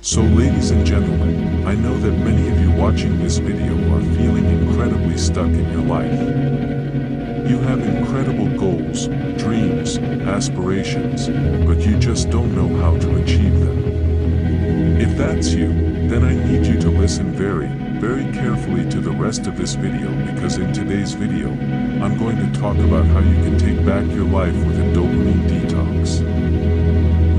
So ladies and gentlemen, I know that many of you watching this video are feeling incredibly stuck in your life. You have incredible goals, dreams, aspirations, but you just don't know how to achieve them. If that's you, then I need you to listen very carefully to the rest of this video, because in today's video, I'm going to talk about how you can take back your life with a dopamine detox.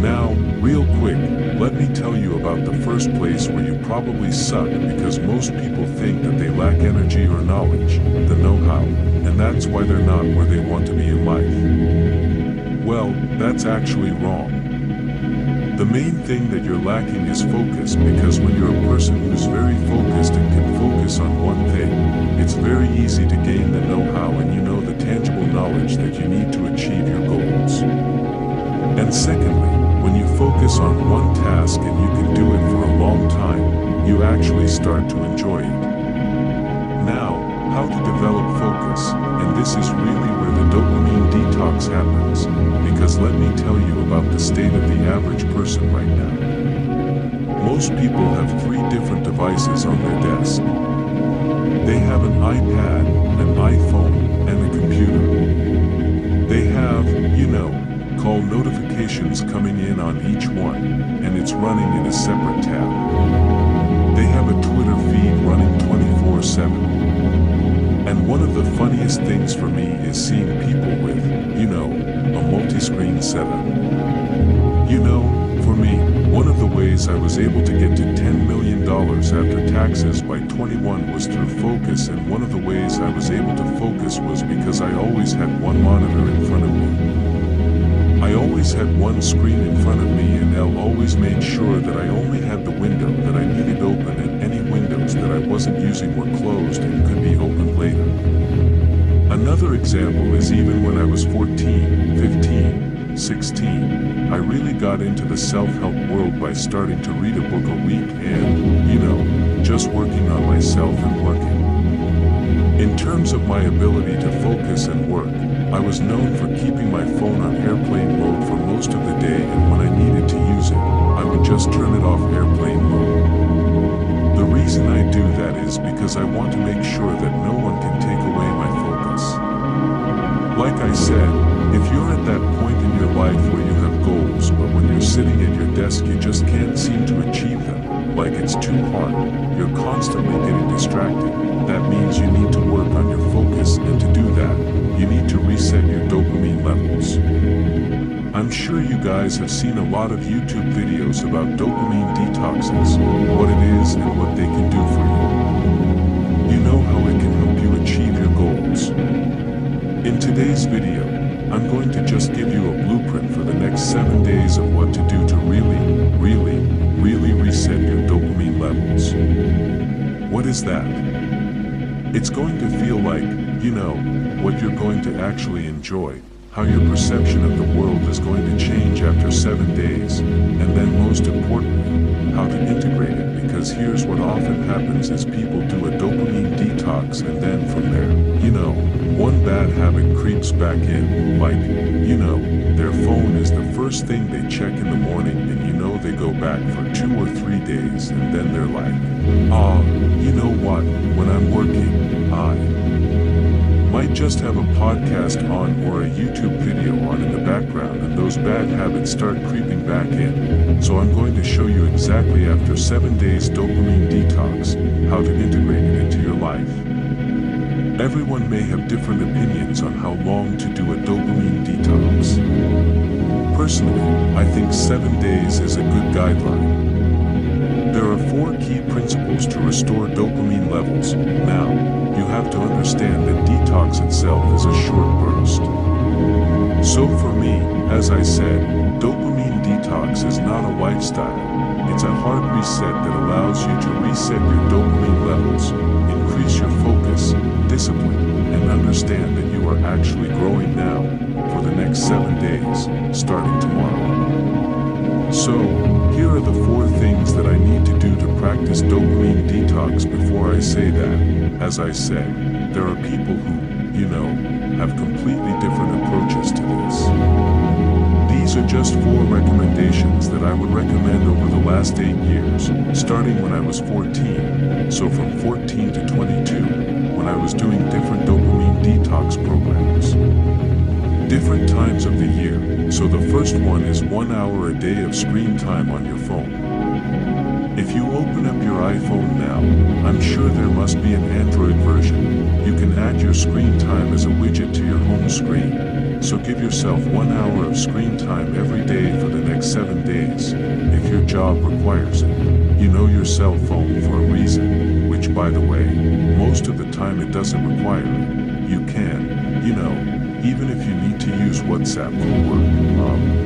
Now, real quick, let me tell you about the first place where you probably suck, because most people think that they lack energy or knowledge, the know-how, and that's why they're not where they want to be in life. Well, that's actually wrong. The main thing that you're lacking is focus, because when you're a person who's very focused and can focus on one thing, it's very easy to gain the know-how and the tangible knowledge that you need to achieve your goals. And secondly, when you focus on one task and you can do it for a long time, you actually start to enjoy it. Now, how to develop focus, and this is really where the dopamine detox happens, because let me tell you about the state of the average person right now. Most people have 3 different devices on their desk. They have an iPad, an iPhone, and a computer. They have, call notifications coming in on each one, and it's running in a separate tab. They have a Twitter feed running 24/7. And one of the funniest things for me is seeing people with, a multi-screen setup. For me, one of the ways I was able to get to $10 million after taxes by 21 was through focus, and one of the ways I was able to focus was because I always had one monitor in front of me. I always had one screen in front of me, and I always made sure that I only had the window that I needed open, and any windows that I wasn't using were closed and could be opened later. Another example is even when I was 14, 15, 16, I really got into the self-help world by starting to read a book a week and, just working on myself and working. In terms of my ability to focus and work, I was known for keeping my phone on airplane mode for most of the day, and when I needed to use it, I would just turn it off airplane mode. The reason I do that is because I want to make sure that no one can take away my focus. Like I said, if you're at that point in your life where you have goals, but when you're sitting at your desk you just can't seem to achieve them, like it's too hard, you're constantly getting distracted, that means you need to work on your focus, and to do that, you need to reset your dopamine levels. I'm sure you guys have seen a lot of YouTube videos about dopamine detoxes, what it is and what they can do for you. You know how it can help you achieve your goals. In today's video, I'm going to just give you a blueprint for the next 7 days of what to do to really reset your dopamine levels. What is that? It's going to feel like, what you're going to actually enjoy, how your perception of the world is going to change after 7 days, and then most importantly, how to integrate it, because here's what often happens is people do a dopamine detox, and then from there, one bad habit creeps back in, like, their phone is the first thing they check in the morning, and they go back for 2 or 3 days, and then they're like, you know what, when I'm working, I might just have a podcast on or a YouTube video on in the background, and those bad habits start creeping back in. So I'm going to show you exactly after 7 days dopamine detox, how to integrate it into your life. Everyone may have different opinions on how long to do a dopamine detox. Personally, I think 7 days is a good guideline. There are 4 key principles to restore dopamine levels. Now, you have to understand that detox itself is a short burst. So for me, as I said, dopamine detox is not a lifestyle. It's a hard reset that allows you to reset your dopamine levels, increase your focus, discipline, and understand that you are actually growing now, for the next 7 days, starting tomorrow. So, here are the 4 things that I need to do to practice dopamine detox before I say that. As I said, there are people who, have completely different approaches to this. These These are just 4 recommendations that I would recommend over the last 8 years, starting when I was 14, so from 14 to 22, when I was doing different dopamine detox programs. Different times of the year, so the first one is 1 hour a day of screen time on your phone. If you open up your iPhone now, I'm sure there must be an Android version. You can add your screen time as a widget to your home screen. So give yourself 1 hour of screen time every day for the next 7 days, if your job requires it. You know your cell phone for a reason, which by the way, most of the time it doesn't require it. You can, even if you need to use WhatsApp for work,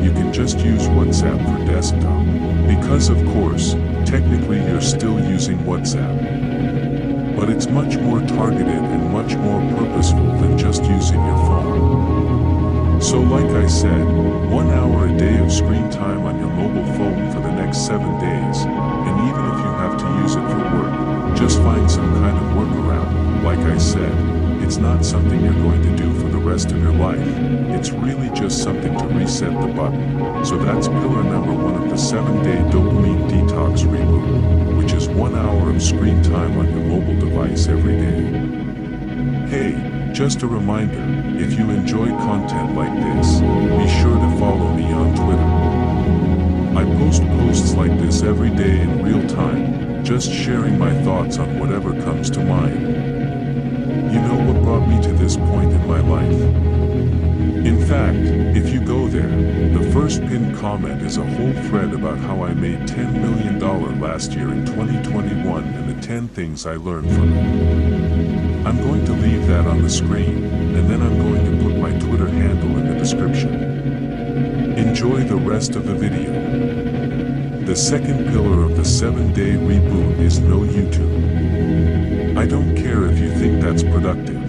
you can just use WhatsApp for desktop. Because of course, technically you're still using WhatsApp. But it's much more targeted and much more purposeful than just using your phone. So like I said, 1 hour a day of screen time on your mobile phone for the next 7 days, and even if you have to use it for work, just find some kind of workaround. Like I said, it's not something you're going to do for the rest of your life. It's really just something to reset the button. So that's pillar number 1 of the 7-day dopamine detox reboot, which is 1 hour of screen time on your mobile device every day. Hey, just a reminder, if you enjoy content like this, be sure to follow me on Twitter. I post posts like this every day in real time, just sharing my thoughts on whatever comes to mind. You know what brought me to this point in my life? In fact, if you go there, the first pinned comment is a whole thread about how I made $10 million last year in 2021 and the 10 things I learned from it. I'm going to leave that on the screen, and then I'm going to put my Twitter handle in the description. Enjoy the rest of the video. The second pillar of the 7-day reboot is no YouTube. I don't care if you think that's productive.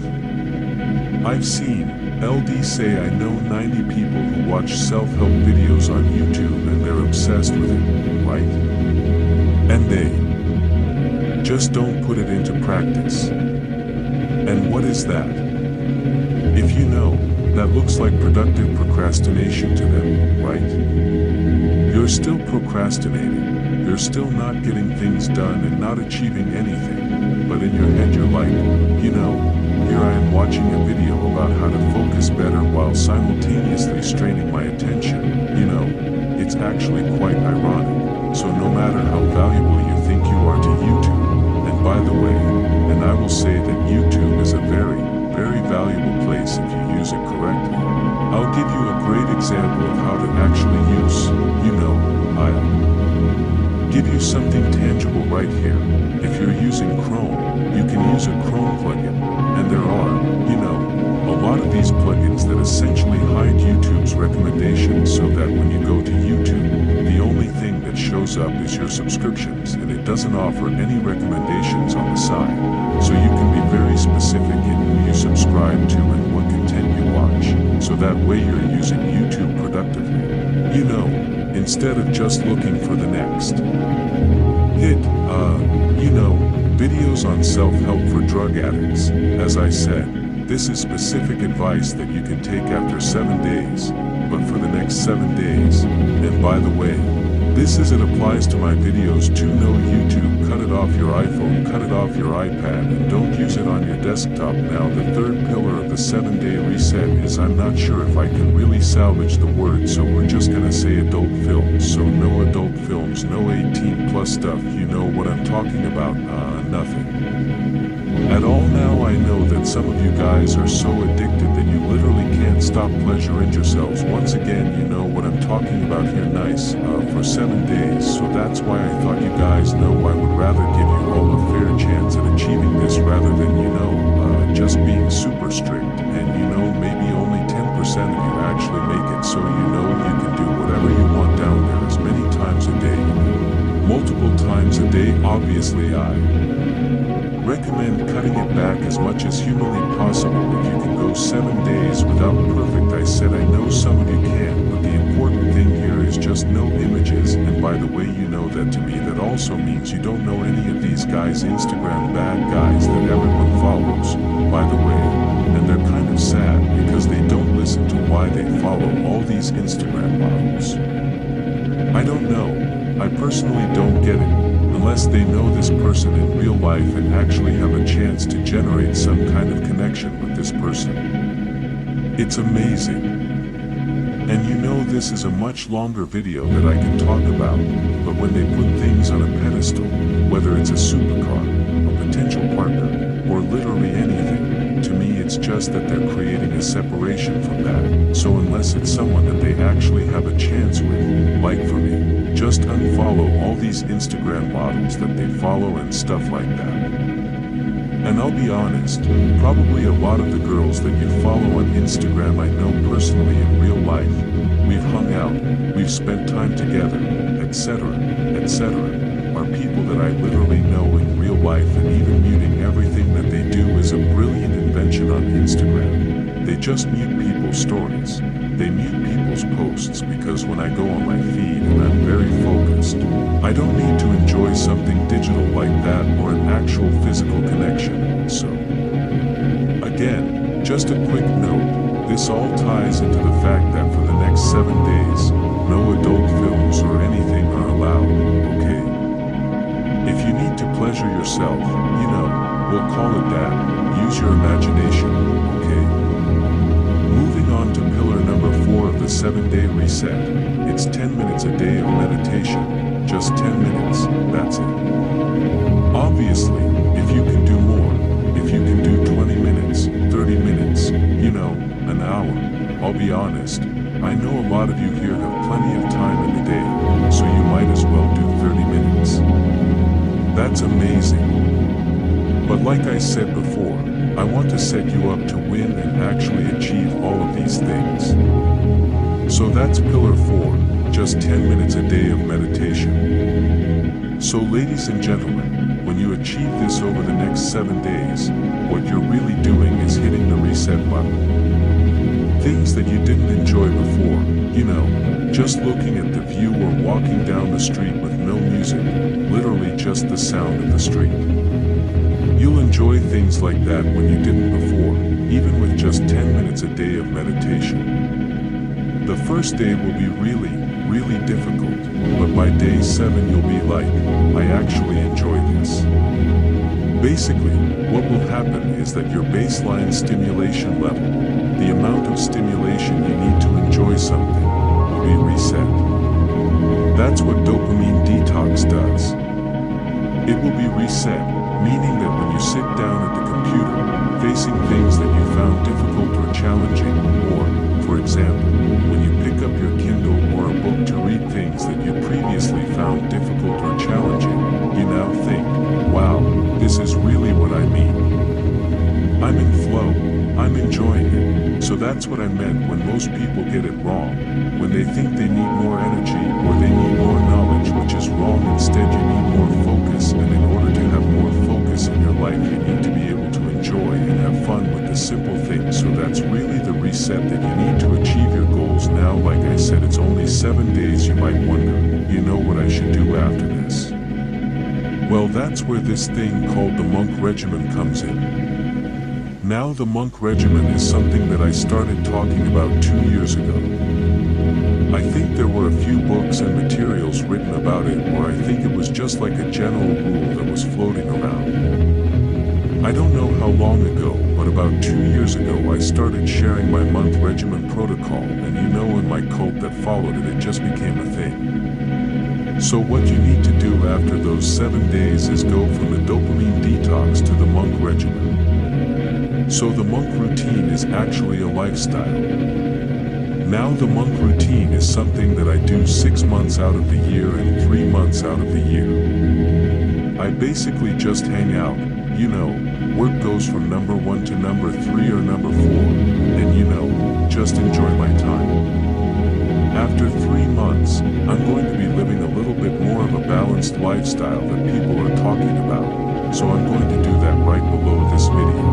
I've seen LD say I know 90 people who watch self-help videos on YouTube and they're obsessed with it, right? And they just don't put it into practice. And what is that? If you know, that looks like productive procrastination to them, right? You're still procrastinating, you're still not getting things done and not achieving anything, but in your head you're like, here I am watching a video about how to focus better while simultaneously straining my attention. It's actually quite ironic. So no matter how valuable you think you are to YouTube, and by the way, and I will say that YouTube is a very, very valuable place if you use it correctly. I'll give you a great example of how to actually use, I'll give you something tangible right here. If you're using Chrome, you can use a Chrome plugin, and there are, a lot of these plugins that essentially hide YouTube's recommendations so that when you go to YouTube, the only thing that shows up is your subscriptions and it doesn't offer any recommendations on the side. So you can be very specific in who you subscribe to and what content you watch, so that way you're using YouTube productively. Instead of just looking for the next hit, videos on self-help for drug addicts. As I said, this is specific advice that you can take after 7 days, but for the next 7 days. And by the way, this as it applies to my videos too. No YouTube, cut it off your iPhone, cut it off your iPad, and don't use it on your desktop. Now the third pillar of the 7-day reset is I'm not sure if I can really salvage the word, so we're just gonna say adult films. So no adult films, no 18 plus stuff. You know what I'm talking about? Nothing at all. Now I know that some of you guys are so addicted that you literally can't stop pleasuring yourselves. Once again, you know what I'm talking about here. Nice, for 7 days. So that's why I thought you guys know I would rather give you all a fair chance at achieving this rather than, just being super strict. And maybe only 10% of you actually make it. So you can do whatever you want down there as many times a day. multiple times a day. Obviously, I recommend cutting it back as much as humanly possible. If you can go 7 days without perfect, I said I know some of you can, but the important thing here is just no images. And by the way, you know that to me that also means you don't know any of these guys, Instagram bad guys that everyone follows, by the way. And they're kind of sad because they don't listen to why they follow all these Instagram models. I don't know. I personally don't get it, unless they know this person in real life and actually have a chance to generate some kind of connection with this person. It's amazing. And you know this is a much longer video that I can talk about, but when they put things on a pedestal, whether it's a supercar, a potential partner, or literally anything, to me it's just that they're creating a separation from that. So unless it's someone that they actually have a chance with, like for me, just unfollow all these Instagram models that they follow and stuff like that. And I'll be honest, probably a lot of the girls that you follow on Instagram I know personally in real life. We've hung out, we've spent time together, etc., etc., are people that I literally know in real life, and even muting everything that they do is a brilliant invention on Instagram. They just mute people's stories. They mute people's posts because when I go on my feed and I'm very focused, I don't need to enjoy something digital like that or an actual physical connection. So, again, just a quick note, this all ties into the fact that for the next 7 days, no adult films or anything are allowed, okay? If you need to pleasure yourself, you know, we'll call it that, use your imagination, okay? Moving on to pillar number 4 of the 7-day reset. It's 10 minutes a day of meditation. Just 10 minutes, that's it. Obviously, if you can do more, if you can do 20 minutes, 30 minutes, you know, an hour, I'll be honest, I know a lot of you here have plenty of time in the day, so you might as well do 30 minutes. That's amazing. But like I said before, I want to set you up to win and actually achieve all of these things. So that's pillar 4, just 10 minutes a day of meditation. So ladies and gentlemen, when you achieve this over the next 7 days, what you're really doing is hitting the reset button. Things that you didn't enjoy before, you know, just looking at the view or walking down the street with no music, literally just the sound of the street. You'll enjoy things like that when you didn't before, even with just 10 minutes a day of meditation. The first day will be really, really difficult, but by day 7 you'll be like, I actually enjoy this. Basically, what will happen is that your baseline stimulation level, the amount of stimulation you need to enjoy something, will be reset. That's what dopamine detox does. It will be reset, meaning that when you sit down at the computer, facing things that you found difficult or challenging, or, for example, when you pick up your Kindle or a book to read things that you previously found difficult or challenging, you now think, wow, this is really what I mean. I'm in flow, I'm enjoying it. So that's what I meant when most people get it wrong, when they think they need more energy or they need more knowledge, which is wrong. Instead, you need more focus, and in order to have more focus in your life, you need to be able to enjoy and have fun with the simple things. So that's really the reset that you need to achieve your goals. Now, like I said, it's only 7 days. You might wonder, you know what I should do after this? Well, that's where this thing called the monk regimen comes in. Now the monk regimen is something that I started talking about 2 years ago. I think there were a few books and materials written about it, or I think it was just like a general rule that was floating around. I don't know how long ago, but about 2 years ago I started sharing my month regimen protocol, and you know, in my cult that followed it, it just became a thing. So what you need to do after those 7 days is go from the dopamine detox to the monk regimen. So the monk routine is actually a lifestyle. Now the monk routine is something that I do 6 months out of the year and 3 months out of the year. I basically just hang out, you know, work goes from number 1 to number 3 or number 4, and you know, just enjoy my time. After 3 months, I'm going to be living a little bit more of a balanced lifestyle that people are talking about, so I'm going to do that right below this video.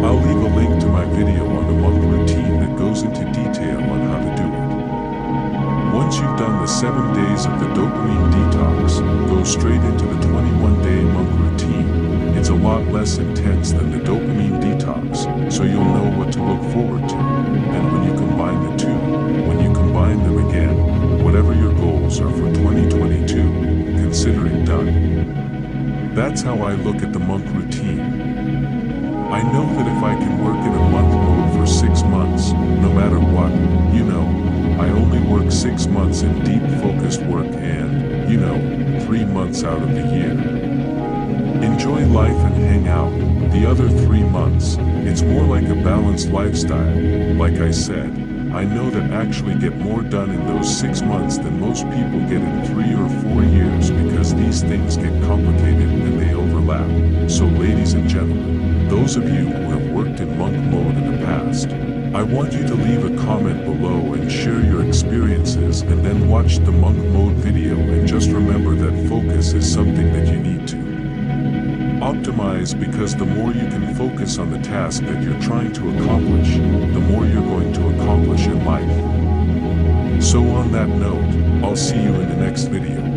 I'll leave a link to my video on the monk routine that goes into detail on how to do it. Once you've done the 7 days of the dopamine detox, go straight into the 21-day monk routine. It's a lot less intense than the dopamine detox, so you'll know what to look forward to. And when you combine the two, when you combine them again, whatever your goals are for 2022, consider it done. That's how I look at the monk routine. I know that if I can work in a month mode for 6 months, no matter what, I only work 6 months in deep focused work and, 3 months out of the year. Enjoy life and hang out. The other 3 months, it's more like a balanced lifestyle. Like I said, I know that actually get more done in those 6 months than most people get in 3 or 4 years because these things get complicated and they overlap. So ladies and gentlemen, those of you who have worked in monk mode in the past, I want you to leave a comment below and share your experiences and then watch the monk mode video and just remember that focus is something that you need to optimize, because the more you can focus on the task that you're trying to accomplish, the more you're going to accomplish in life. So on that note, I'll see you in the next video.